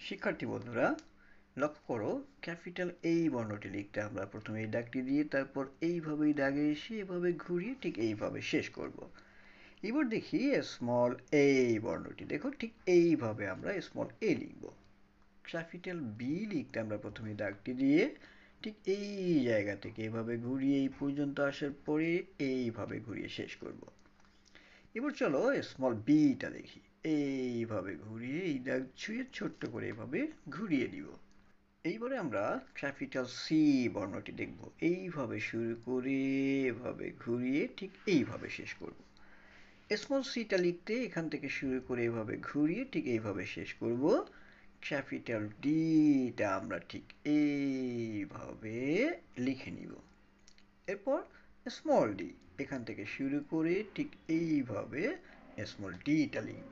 শিক্ষার্থী বন্ধুরা, লক্ষ্য করো, ক্যাপিটাল এই বর্ণটি লিখতে আমরা প্রথমে এই দাগটি দিয়ে তারপর এইভাবেই দাগে এসে এভাবে ঘুরিয়ে ঠিক এইভাবে শেষ করব। এবার দেখি স্মল এ বর্ণটি, দেখো ঠিক এইভাবে আমরা স্মল এ লিখব। ক্যাপিটাল বি লিখতে আমরা প্রথমে দাগটি দিয়ে ঠিক এই জায়গা থেকে এভাবে ঘুরিয়ে এই পর্যন্ত আসার পরে এইভাবে ঘুরিয়ে শেষ করব। এবার চলো স্মল বিটা দেখি। এইভাবে ঘুরিয়ে এই দাগ ছুঁয়ে ছোট্ট করে এভাবে ঘুরিয়ে দিব। এইবারে আমরা ক্যাপিটাল সি বর্ণটি দেখব। এইভাবে শুরু করে এভাবে ঘুরিয়ে ঠিক এইভাবে শেষ করব। স্মল সিটা লিখতে এখান থেকে শুরু করে এভাবে ঘুরিয়ে ঠিক এইভাবে শেষ করব। ক্যাপিটাল ডিটা আমরা ঠিক এইভাবে লিখে নিব। এরপর স্মল ডি, এখান থেকে শুরু করে ঠিক এইভাবে স্মল ডিটা লিখব।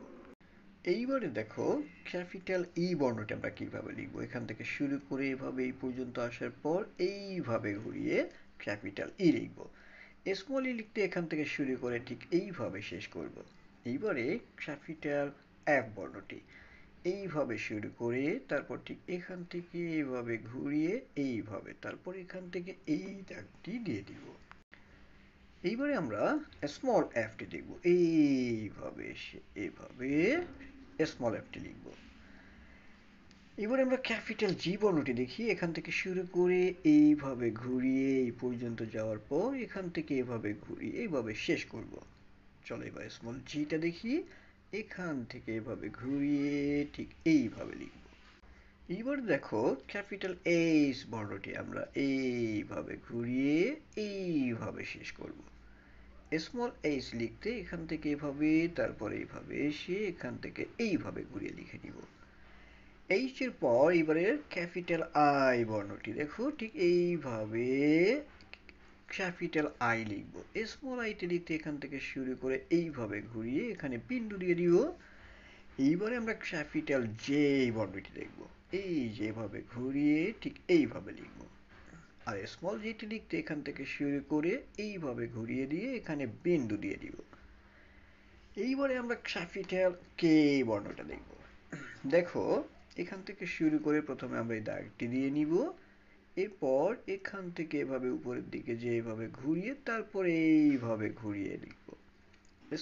এইবারে দেখো ক্যাপিটাল ই বর্ণটি আমরা কিভাবে লিখবো। এখান থেকে শুরু করে এভাবে এই পর্যন্ত আসার পর এইভাবে ঘুরিয়ে ক্যাপিটাল ই লিখব। স্মল ই লিখতে এখান থেকে শুরু করে ঠিক এইভাবে শেষ করব। এইবারে ক্যাপিটাল এফ বর্ণটি এইভাবে শুরু করে তারপর ঠিক এখান থেকে এইভাবে ঘুরিয়ে এইভাবে তারপর এখান থেকে এই দাগটি দিয়ে দিব। এইবারে আমরা স্মল এফটি দেখব। এইভাবে এভাবে স্মল এফটি লিখব। এবারে আমরা ক্যাপিটাল জি বর্ণটি দেখি। এখান থেকে শুরু করে এইভাবে ঘুরিয়ে এই পর্যন্ত যাওয়ার পর এখান থেকে এভাবে ঘুরিয়ে এইভাবে শেষ করব। চলো এবার স্মল জিটা দেখি। এখান থেকে এভাবে ঘুরিয়ে ঠিক এইভাবে লিখব। এবার দেখো ক্যাপিটাল এইচ বর্ণটি আমরা এইভাবে ঘুরিয়ে এইভাবে শেষ করব। স্মল এইচ লিখতে এখান থেকে এভাবে তারপর এইভাবে এসে এখান থেকে এইভাবে ঘুরিয়ে লিখে নিব। এইচ এর পর এবারে ক্যাপিটাল আই বর্ণটি দেখো ঠিক এইভাবে ক্যাপিটাল আই লিখব। স্মল আইটি লিখতে এখান থেকে শুরু করে এইভাবে ঘুরিয়ে এখানে বিন্দু দিয়ে দিব। এইবারে আমরা ক্যাপিটাল জে বর্ণটি দেখব। এই যেভাবে ঘুরিয়ে ঠিক এইভাবে লিখব। আর স্মল যেটি লিখতে এখান থেকে শুরু করে এইভাবে ঘুরিয়ে দিয়ে এখানে বিন্দু দিয়ে দিব। এইবারে আমরা ক্যাপিটাল কে বর্ণটা দেখব। দেখো এখান থেকে শুরু করে প্রথমে আমরা এই দাগটি দিয়ে নিব। এরপর এখান থেকে এভাবে উপরের দিকে যে এভাবে ঘুরিয়ে তারপরে এইভাবে ঘুরিয়ে লিখব।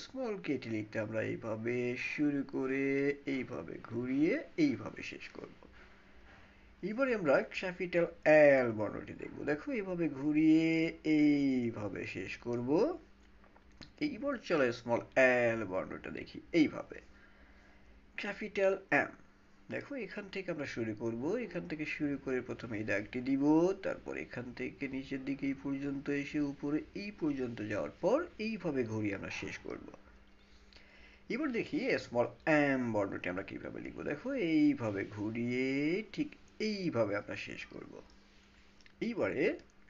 স্মল কেটি লিখতে আমরা এইভাবে শুরু করে এইভাবে ঘুরিয়ে এইভাবে শেষ করব। এবারে আমরা ক্যাপিটাল এল বর্ণটি দেখব। দেখো এইভাবে ঘুরিয়ে এইভাবে শেষ করব। এইবার চলো স্মল এল বর্ণটা দেখি। এইভাবে ক্যাপিটাল এম, দেখো এখান থেকে আমরা শুরু করব। এখান থেকে শুরু করে প্রথমে এই দাগটি দিব, তারপর এখান থেকে নিচের দিকে এই পর্যন্ত এসে উপরে এই পর্যন্ত যাওয়ার পর এইভাবে ঘুরিয়ে আমরা শেষ করব। এবার দেখি স্মল এম বর্ণটি আমরা কিভাবে লিখব। দেখো এইভাবে ঘুরিয়ে ঠিক এইভাবে আমরা শেষ করব। এইবারে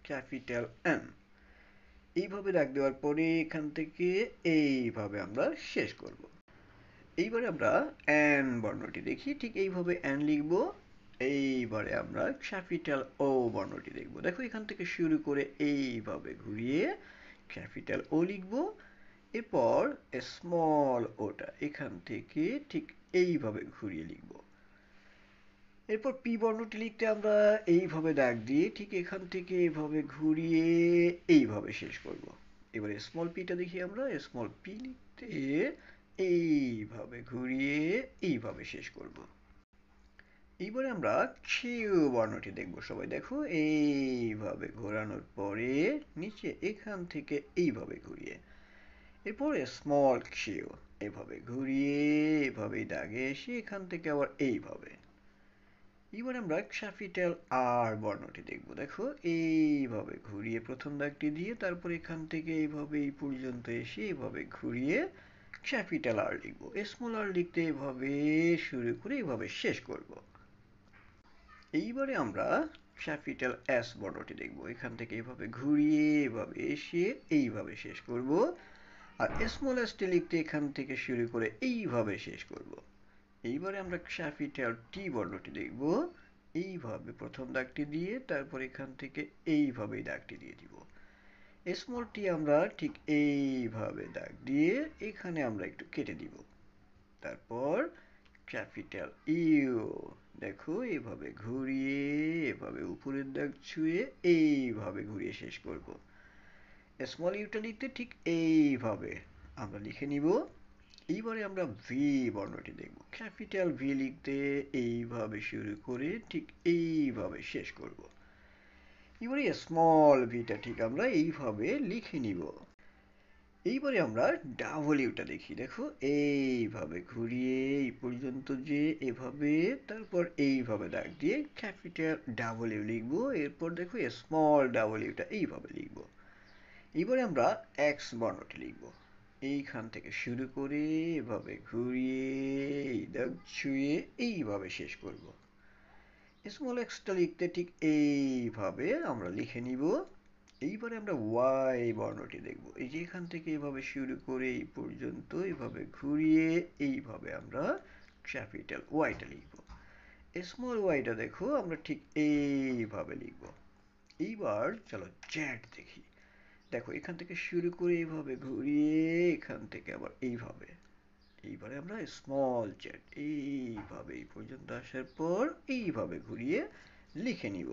ক্যাপিটাল এম এইভাবে দাগ দেওয়ার পরে এখান থেকে এইভাবে আমরা শেষ করব। এইবারে আমরা এন বর্ণটি দেখি। ঠিক এইভাবে এন লিখব। এইবারে আমরা ক্যাপিটাল ও বর্ণটি দেখব। দেখো এখান থেকে শুরু করে এইভাবে ঘুরিয়ে ক্যাপিটাল ও লিখব। এরপর স্মল ওটা এখান থেকে ঠিক এইভাবে ঘুরিয়ে লিখব। এরপর পি বর্ণটি লিখতে আমরা এইভাবে দাগ দিয়ে ঠিক এখান থেকে এইভাবে ঘুরিয়ে এইভাবে শেষ করব। এবারে স্মল পিটা দেখি আমরা। স্মল পি লিখতে এইভাবে ঘুরিয়ে এইভাবে শেষ করব। এইবারে আমরা কিউ বর্ণটি দেখব সবাই। দেখো এইভাবে ঘোরানোর পরে নিচে এখান থেকে এইভাবে ঘুরিয়ে এরপর স্মল কিউ এভাবে ঘুরিয়ে এভাবেই দাগে এসে এখান থেকে আবার এইভাবে। এবার আমরা ক্যাপিটাল আর বর্ণটি দেখব। দেখো এইভাবে ঘুরিয়ে প্রথম দাগটি দিয়ে তারপর এখান থেকে এইভাবে এই পর্যন্ত এসে এইভাবে ঘুরিয়ে ক্যাপিটাল আর লিখব। স্মল আর লিখতে এইভাবে শুরু করে এইভাবে শেষ করব। এইবারে আমরা ক্যাপিটাল এস বর্ণটি দেখব। এখান থেকে এইভাবে ঘুরিয়ে এভাবে এসে এইভাবে শেষ করব। আর স্মল এসটি লিখতে এখান থেকে শুরু করে এইভাবে শেষ করব। এইবারে আমরা ক্যাপিটাল টি বর্ণটি দেখব। এইভাবে প্রথম দাগটি দিয়ে তারপর এখান থেকে এইভাবেই দাগটি দিয়ে দিব। স্মল টি আমরা ঠিক এইভাবে দাগ দিয়ে এখানে আমরা একটু কেটে দিব। তারপর ক্যাপিটাল ইউ দেখো এভাবে ঘুরিয়ে এভাবে উপরের দাগ ছুঁয়ে এইভাবে ঘুরিয়ে শেষ করব। স্মল ইউটা লিখতে ঠিক এইভাবে আমরা লিখে নিব। এইবারে আমরা ভি বর্ণটি দেখব। ক্যাপিটাল ভি লিখতে এইভাবে শুরু করে ঠিক এইভাবে শেষ করব। এবারে স্মল ভিটা ঠিক আমরা এইভাবে লিখে নিব। এইবারে আমরা ডাবল ইউটা দেখি। দেখো এইভাবে ঘুরিয়ে এই পর্যন্ত যে এভাবে তারপর এইভাবে দাগ দিয়ে ক্যাপিটাল ডাবল ইউ লিখবো। এরপর দেখো স্মল ডাবল ইউটা এইভাবে লিখবো। এবারে আমরা এক্স বর্ণটি লিখব। এইখান থেকে শুরু করে এভাবে ঘুরিয়ে এই দাগ ছুঁয়ে এইভাবে শেষ করব। স্মল এক্সটা লিখতে ঠিক এইভাবে আমরা লিখে নিব। এইবারে আমরা ওয়াই বর্ণটি দেখব। এই যে এখান থেকে এভাবে শুরু করে এই পর্যন্ত এভাবে ঘুরিয়ে এইভাবে আমরা ক্যাপিটাল ওয়াইটা লিখব। স্মল ওয়াইটা দেখো আমরা ঠিক এইভাবে লিখব। এইবার চলো জ্যাড দেখি। দেখো এখান থেকে শুরু করে এইভাবে ঘুরিয়ে এখান থেকে আবার এইভাবে। এইবারে আমরা স্মল জ্যাড এইভাবে এই পর্যন্ত আসার পর এইভাবে ঘুরিয়ে লিখে নিব।